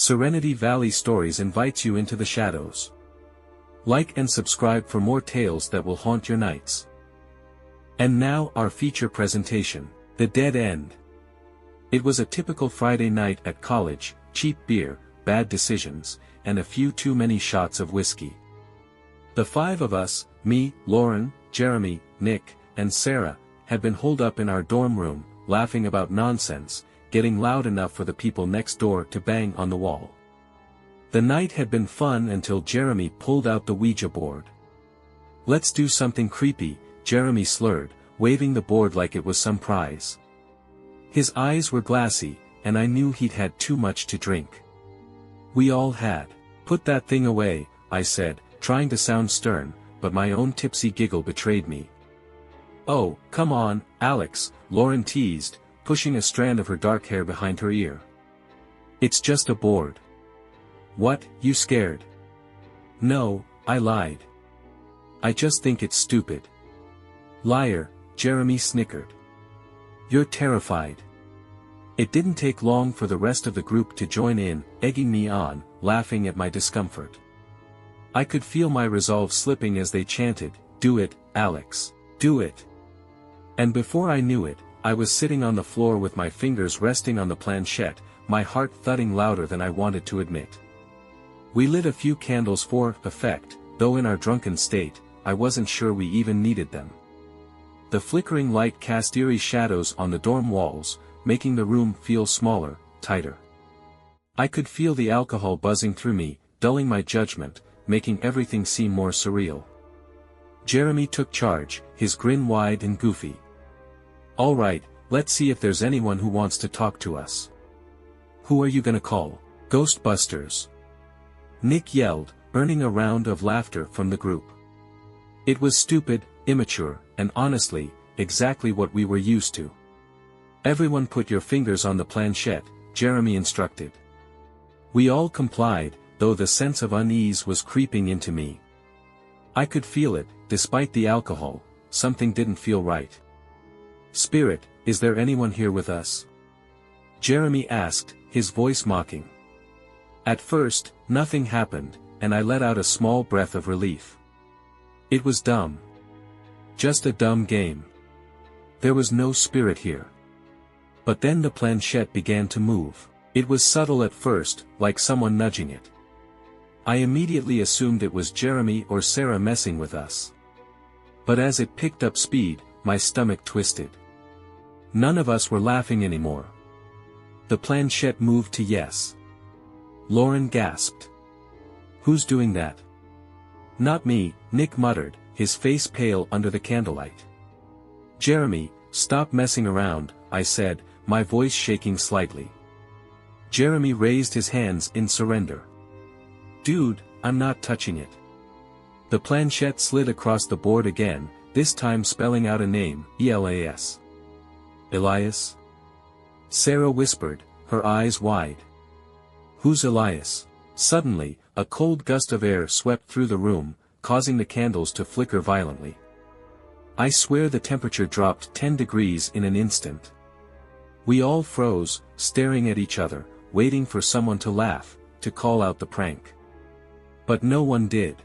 Serenity Valley Stories invites you into the shadows. Like and subscribe for more tales that will haunt your nights. And now our feature presentation, The Dead End. It was a typical Friday night at college, cheap beer, bad decisions, and a few too many shots of whiskey. The five of us, me, Lauren, Jeremy, Nick, and Sarah, had been holed up in our dorm room, laughing about nonsense, getting loud enough for the people next door to bang on the wall. The night had been fun until Jeremy pulled out the Ouija board. "Let's do something creepy," Jeremy slurred, waving the board like it was some prize. His eyes were glassy, and I knew he'd had too much to drink. We all had. "Put that thing away," I said, trying to sound stern, but my own tipsy giggle betrayed me. "Oh, come on, Alex," Lauren teased, pushing a strand of her dark hair behind her ear. "It's just a board." "What, you scared?" "No," I lied. "I just think it's stupid." "Liar," Jeremy snickered. "You're terrified." It didn't take long for the rest of the group to join in, egging me on, laughing at my discomfort. I could feel my resolve slipping as they chanted, "Do it, Alex. Do it." And before I knew it, I was sitting on the floor with my fingers resting on the planchette, my heart thudding louder than I wanted to admit. We lit a few candles for effect, though in our drunken state, I wasn't sure we even needed them. The flickering light cast eerie shadows on the dorm walls, making the room feel smaller, tighter. I could feel the alcohol buzzing through me, dulling my judgment, making everything seem more surreal. Jeremy took charge, his grin wide and goofy. "All right, let's see if there's anyone who wants to talk to us." "Who are you gonna call? Ghostbusters?" Nick yelled, earning a round of laughter from the group. It was stupid, immature, and honestly, exactly what we were used to. "Everyone put your fingers on the planchette," Jeremy instructed. We all complied, though the sense of unease was creeping into me. I could feel it, despite the alcohol, something didn't feel right. "Spirit, is there anyone here with us?" Jeremy asked, his voice mocking. At first, nothing happened, and I let out a small breath of relief. It was dumb. Just a dumb game. There was no spirit here. But then the planchette began to move. It was subtle at first, like someone nudging it. I immediately assumed it was Jeremy or Sarah messing with us. But as it picked up speed, my stomach twisted. None of us were laughing anymore. The planchette moved to yes. Lauren gasped. "Who's doing that?" "Not me," Nick muttered, his face pale under the candlelight. "Jeremy, stop messing around," I said, my voice shaking slightly. Jeremy raised his hands in surrender. "Dude, I'm not touching it." The planchette slid across the board again, this time spelling out a name, Elias. "Elias?" Sarah whispered, her eyes wide. "Who's Elias?" Suddenly, a cold gust of air swept through the room, causing the candles to flicker violently. I swear the temperature dropped 10 degrees in an instant. We all froze, staring at each other, waiting for someone to laugh, to call out the prank. But no one did.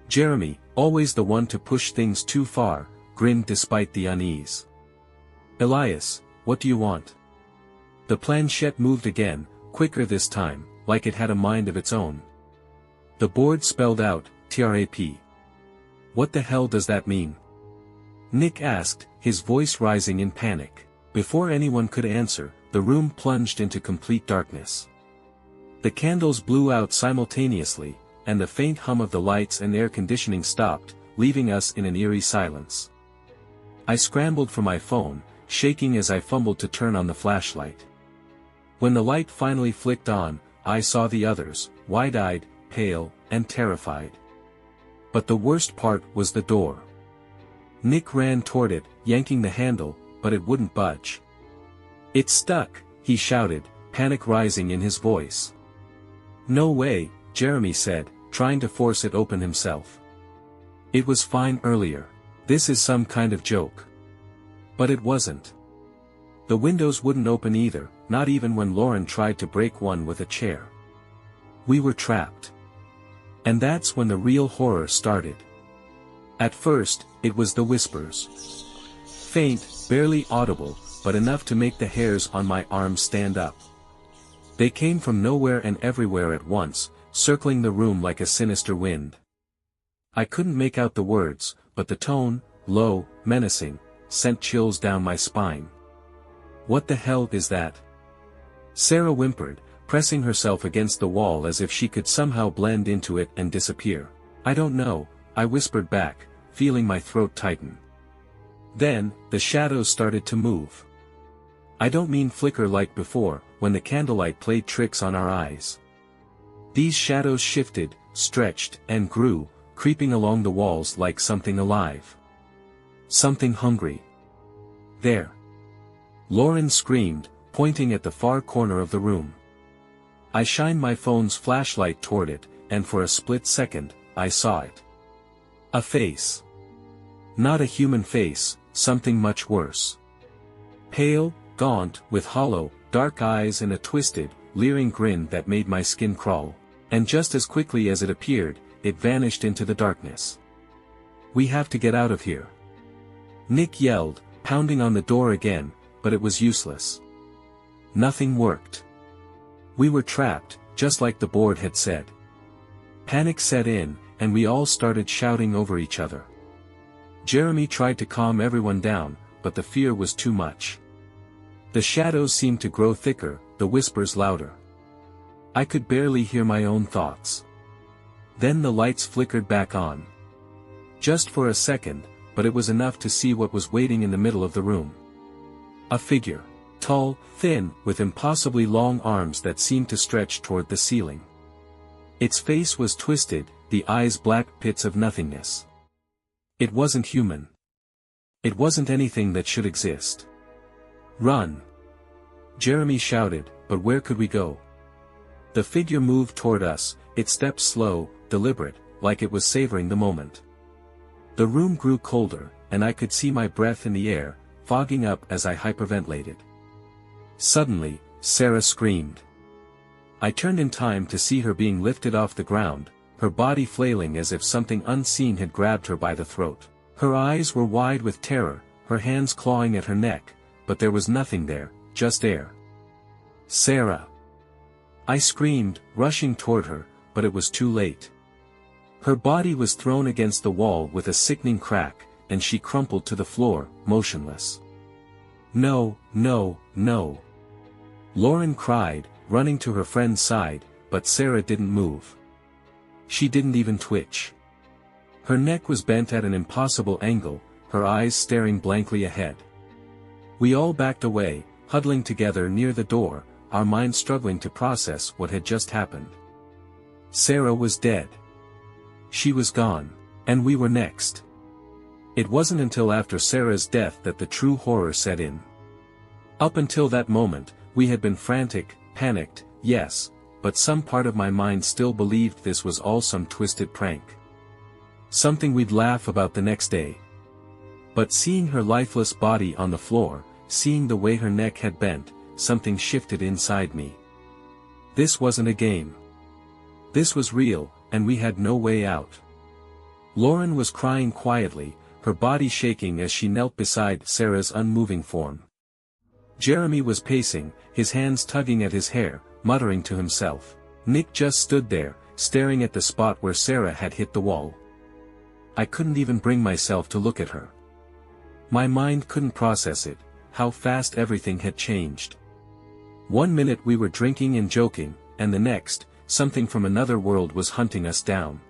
Jeremy, always the one to push things too far, grinned despite the unease. "Elias, what do you want?" The planchette moved again, quicker this time, like it had a mind of its own. The board spelled out, TRAP. "What the hell does that mean?" Nick asked, his voice rising in panic. Before anyone could answer, the room plunged into complete darkness. The candles blew out simultaneously, and the faint hum of the lights and air conditioning stopped, leaving us in an eerie silence. I scrambled for my phone, shaking as I fumbled to turn on the flashlight. When the light finally flicked on, I saw the others, wide-eyed, pale, and terrified. But the worst part was the door. Nick ran toward it, yanking the handle, but it wouldn't budge. "It's stuck," he shouted, panic rising in his voice. "No way," Jeremy said, trying to force it open himself. "It was fine earlier. This is some kind of joke." But it wasn't. The windows wouldn't open either, not even when Lauren tried to break one with a chair. We were trapped. And that's when the real horror started. At first, it was the whispers. Faint, barely audible, but enough to make the hairs on my arms stand up. They came from nowhere and everywhere at once, circling the room like a sinister wind. I couldn't make out the words, but the tone, low, menacing, sent chills down my spine. "What the hell is that?" Sarah whimpered, pressing herself against the wall as if she could somehow blend into it and disappear. "I don't know," I whispered back, feeling my throat tighten. Then, the shadows started to move. I don't mean flicker like before, when the candlelight played tricks on our eyes. These shadows shifted, stretched, and grew, creeping along the walls like something alive. Something hungry. "There!" Lauren screamed, pointing at the far corner of the room. I shined my phone's flashlight toward it, and for a split second, I saw it. A face. Not a human face, something much worse. Pale, gaunt, with hollow, dark eyes and a twisted, leering grin that made my skin crawl. And just as quickly as it appeared, it vanished into the darkness. "We have to get out of here," Nick yelled, pounding on the door again, but it was useless. Nothing worked. We were trapped, just like the board had said. Panic set in, and we all started shouting over each other. Jeremy tried to calm everyone down, but the fear was too much. The shadows seemed to grow thicker, the whispers louder. I could barely hear my own thoughts. Then the lights flickered back on. Just for a second, but it was enough to see what was waiting in the middle of the room. A figure. Tall, thin, with impossibly long arms that seemed to stretch toward the ceiling. Its face was twisted, the eyes black pits of nothingness. It wasn't human. It wasn't anything that should exist. "Run!" Jeremy shouted, but where could we go? The figure moved toward us, its steps slow, deliberate, like it was savoring the moment. The room grew colder, and I could see my breath in the air, fogging up as I hyperventilated. Suddenly, Sarah screamed. I turned in time to see her being lifted off the ground, her body flailing as if something unseen had grabbed her by the throat. Her eyes were wide with terror, her hands clawing at her neck, but there was nothing there, just air. "Sarah!" I screamed, rushing toward her, but it was too late. Her body was thrown against the wall with a sickening crack, and she crumpled to the floor, motionless. "No, no, no!" Lauren cried, running to her friend's side, but Sarah didn't move. She didn't even twitch. Her neck was bent at an impossible angle, her eyes staring blankly ahead. We all backed away, huddling together near the door, our minds struggling to process what had just happened. Sarah was dead. She was gone, and we were next. It wasn't until after Sarah's death that the true horror set in. Up until that moment, we had been frantic, panicked, yes, but some part of my mind still believed this was all some twisted prank. Something we'd laugh about the next day. But seeing her lifeless body on the floor, seeing the way her neck had bent, something shifted inside me. This wasn't a game. This was real, and we had no way out. Lauren was crying quietly, her body shaking as she knelt beside Sarah's unmoving form. Jeremy was pacing, his hands tugging at his hair, muttering to himself. Nick just stood there, staring at the spot where Sarah had hit the wall. I couldn't even bring myself to look at her. My mind couldn't process it, how fast everything had changed. 1 minute we were drinking and joking, and the next, something from another world was hunting us down.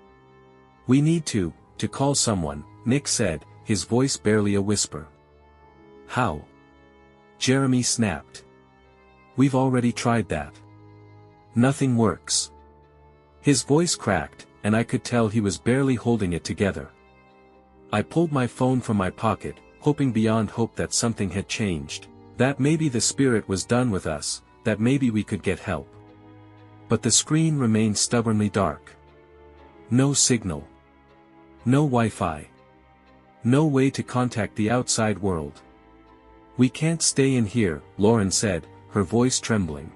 "We need to call someone," Nick said, his voice barely a whisper. "How?" Jeremy snapped. "We've already tried that. Nothing works." His voice cracked, and I could tell he was barely holding it together. I pulled my phone from my pocket, hoping beyond hope that something had changed, that maybe the spirit was done with us, that maybe we could get help. But the screen remained stubbornly dark. No signal. No Wi-Fi. No way to contact the outside world. "We can't stay in here," Lauren said, her voice trembling.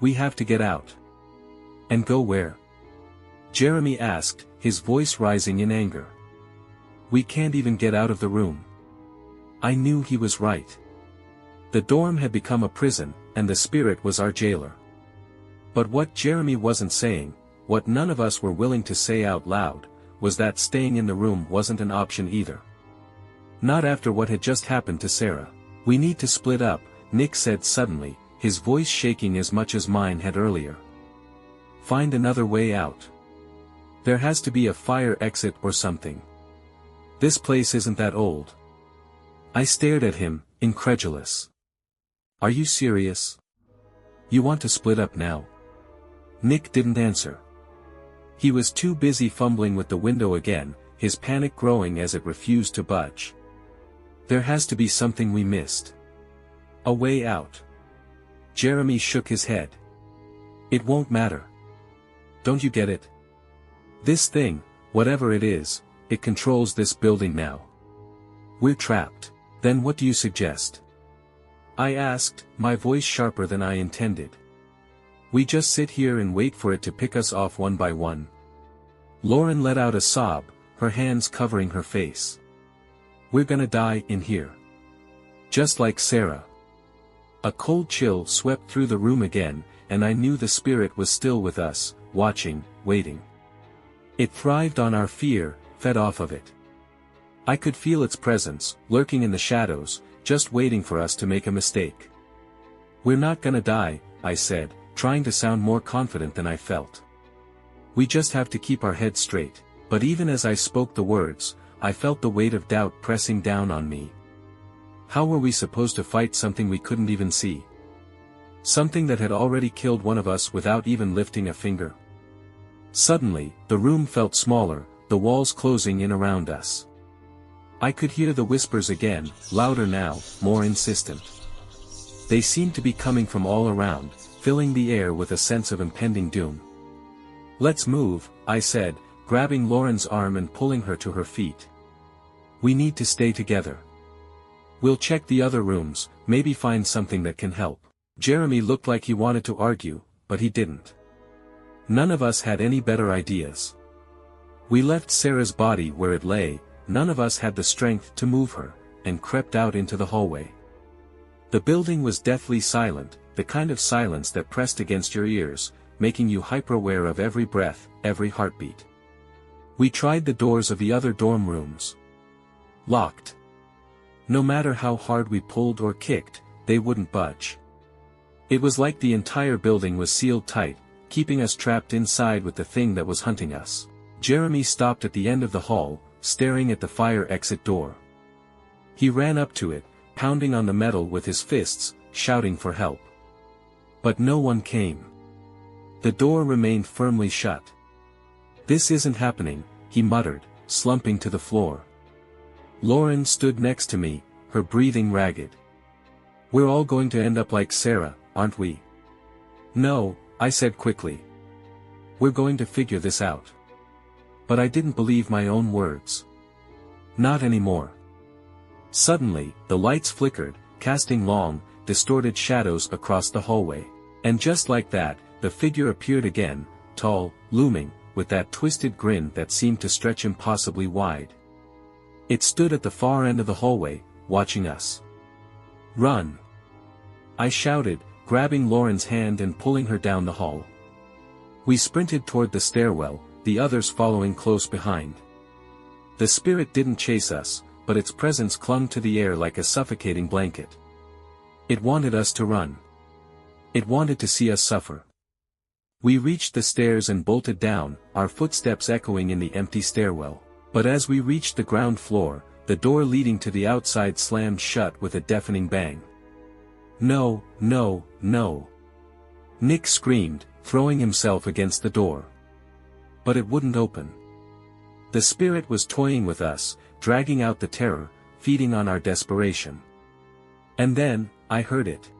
"We have to get out." And go where? Jeremy asked, his voice rising in anger. We can't even get out of the room. I knew he was right. The dorm had become a prison, and the spirit was our jailer. But what Jeremy wasn't saying, what none of us were willing to say out loud, was that staying in the room wasn't an option either. Not after what had just happened to Sarah. We need to split up, Nick said suddenly, his voice shaking as much as mine had earlier. Find another way out. There has to be a fire exit or something. This place isn't that old. I stared at him, incredulous. Are you serious? You want to split up now? Nick didn't answer. He was too busy fumbling with the window again, his panic growing as it refused to budge. There has to be something we missed. A way out. Jeremy shook his head. It won't matter. Don't you get it? This thing, whatever it is, it controls this building now. We're trapped. Then what do you suggest? I asked, my voice sharper than I intended. We just sit here and wait for it to pick us off one by one. Lauren let out a sob, her hands covering her face. We're gonna die in here. Just like Sarah. A cold chill swept through the room again, and I knew the spirit was still with us, watching, waiting. It thrived on our fear, fed off of it. I could feel its presence, lurking in the shadows, just waiting for us to make a mistake. We're not gonna die, I said, trying to sound more confident than I felt. We just have to keep our heads straight. But even as I spoke the words, I felt the weight of doubt pressing down on me. How were we supposed to fight something we couldn't even see? Something that had already killed one of us without even lifting a finger? Suddenly, the room felt smaller, the walls closing in around us. I could hear the whispers again, louder now, more insistent. They seemed to be coming from all around, filling the air with a sense of impending doom. Let's move, I said, grabbing Lauren's arm and pulling her to her feet. We need to stay together. We'll check the other rooms, maybe find something that can help. Jeremy looked like he wanted to argue, but he didn't. None of us had any better ideas. We left Sarah's body where it lay, none of us had the strength to move her, and crept out into the hallway. The building was deathly silent, the kind of silence that pressed against your ears, making you hyper-aware of every breath, every heartbeat. We tried the doors of the other dorm rooms. Locked. No matter how hard we pulled or kicked, they wouldn't budge. It was like the entire building was sealed tight, keeping us trapped inside with the thing that was hunting us. Jeremy stopped at the end of the hall, staring at the fire exit door. He ran up to it, pounding on the metal with his fists, shouting for help. But no one came. The door remained firmly shut. This isn't happening, he muttered, slumping to the floor. Lauren stood next to me, her breathing ragged. We're all going to end up like Sarah, aren't we? No, I said quickly. We're going to figure this out. But I didn't believe my own words. Not anymore. Suddenly, the lights flickered, casting long, distorted shadows across the hallway. And just like that, the figure appeared again, tall, looming, with that twisted grin that seemed to stretch impossibly wide. It stood at the far end of the hallway, watching us. Run! I shouted, grabbing Lauren's hand and pulling her down the hall. We sprinted toward the stairwell, the others following close behind. The spirit didn't chase us, but its presence clung to the air like a suffocating blanket. It wanted us to run. It wanted to see us suffer. We reached the stairs and bolted down, our footsteps echoing in the empty stairwell. But as we reached the ground floor, the door leading to the outside slammed shut with a deafening bang. No, no, no! Nick screamed, throwing himself against the door. But it wouldn't open. The spirit was toying with us, dragging out the terror, feeding on our desperation. And then, I heard it.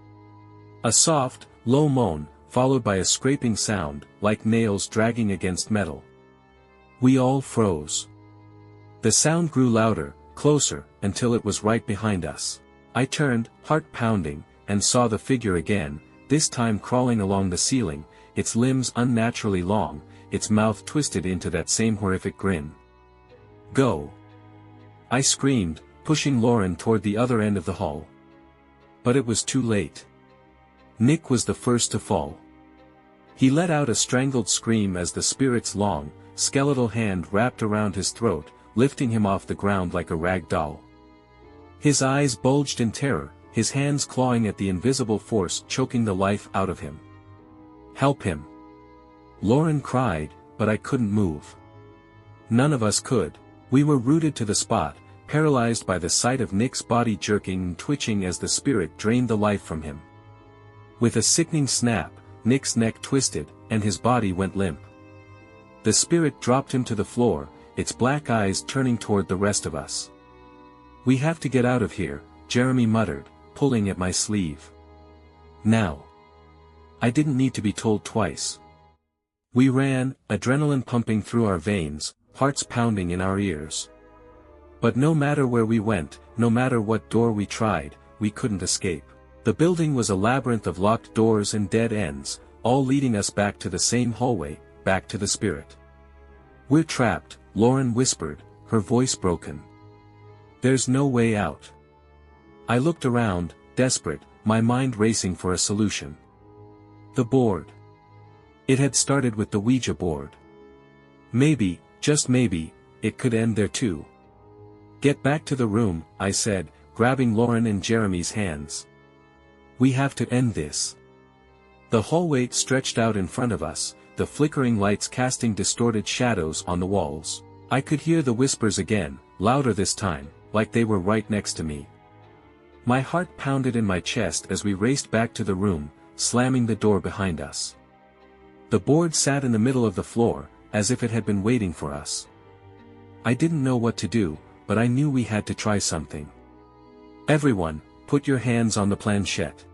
A soft, low moan, followed by a scraping sound, like nails dragging against metal. We all froze. The sound grew louder, closer, until it was right behind us. I turned, heart pounding, and saw the figure again, this time crawling along the ceiling, its limbs unnaturally long, its mouth twisted into that same horrific grin. "Go!" I screamed, pushing Lauren toward the other end of the hall. But it was too late. Nick was the first to fall. He let out a strangled scream as the spirit's long, skeletal hand wrapped around his throat, lifting him off the ground like a rag doll. His eyes bulged in terror, his hands clawing at the invisible force choking the life out of him. "Help him!" Lauren cried, but I couldn't move. None of us could. We were rooted to the spot, paralyzed by the sight of Nick's body jerking and twitching as the spirit drained the life from him. With a sickening snap, Nick's neck twisted, and his body went limp. The spirit dropped him to the floor, its black eyes turning toward the rest of us. "We have to get out of here," Jeremy muttered, pulling at my sleeve. "Now." I didn't need to be told twice. We ran, adrenaline pumping through our veins, hearts pounding in our ears. But no matter where we went, no matter what door we tried, we couldn't escape. The building was a labyrinth of locked doors and dead ends, all leading us back to the same hallway, back to the spirit. "We're trapped," Lauren whispered, her voice broken. "There's no way out." I looked around, desperate, my mind racing for a solution. The board. It had started with the Ouija board. Maybe, just maybe, it could end there too. "Get back to the room," I said, grabbing Lauren and Jeremy's hands. "We have to end this." The hallway stretched out in front of us, the flickering lights casting distorted shadows on the walls. I could hear the whispers again, louder this time, like they were right next to me. My heart pounded in my chest as we raced back to the room, slamming the door behind us. The board sat in the middle of the floor, as if it had been waiting for us. I didn't know what to do, but I knew we had to try something. "Everyone, put your hands on the planchette."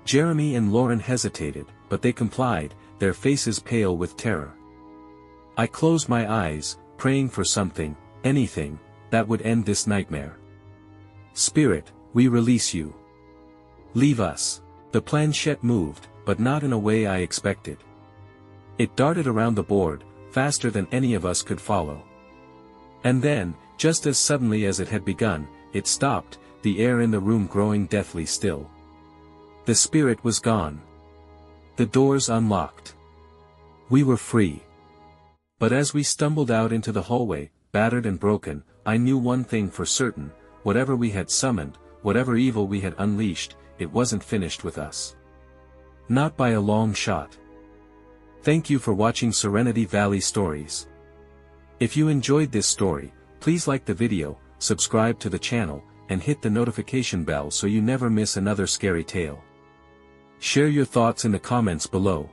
Jeremy and Lauren hesitated, but they complied, their faces pale with terror. I closed my eyes, praying for something, anything, that would end this nightmare. "Spirit, we release you. Leave us." The planchette moved, but not in a way I expected. It darted around the board, faster than any of us could follow. And then, just as suddenly as it had begun, it stopped, the air in the room growing deathly still. The spirit was gone. The doors unlocked. We were free. But as we stumbled out into the hallway, battered and broken, I knew one thing for certain: whatever we had summoned, whatever evil we had unleashed, it wasn't finished with us. Not by a long shot. Thank you for watching Serenity Valley Stories. If you enjoyed this story, please like the video, subscribe to the channel, and hit the notification bell so you never miss another scary tale. Share your thoughts in the comments below.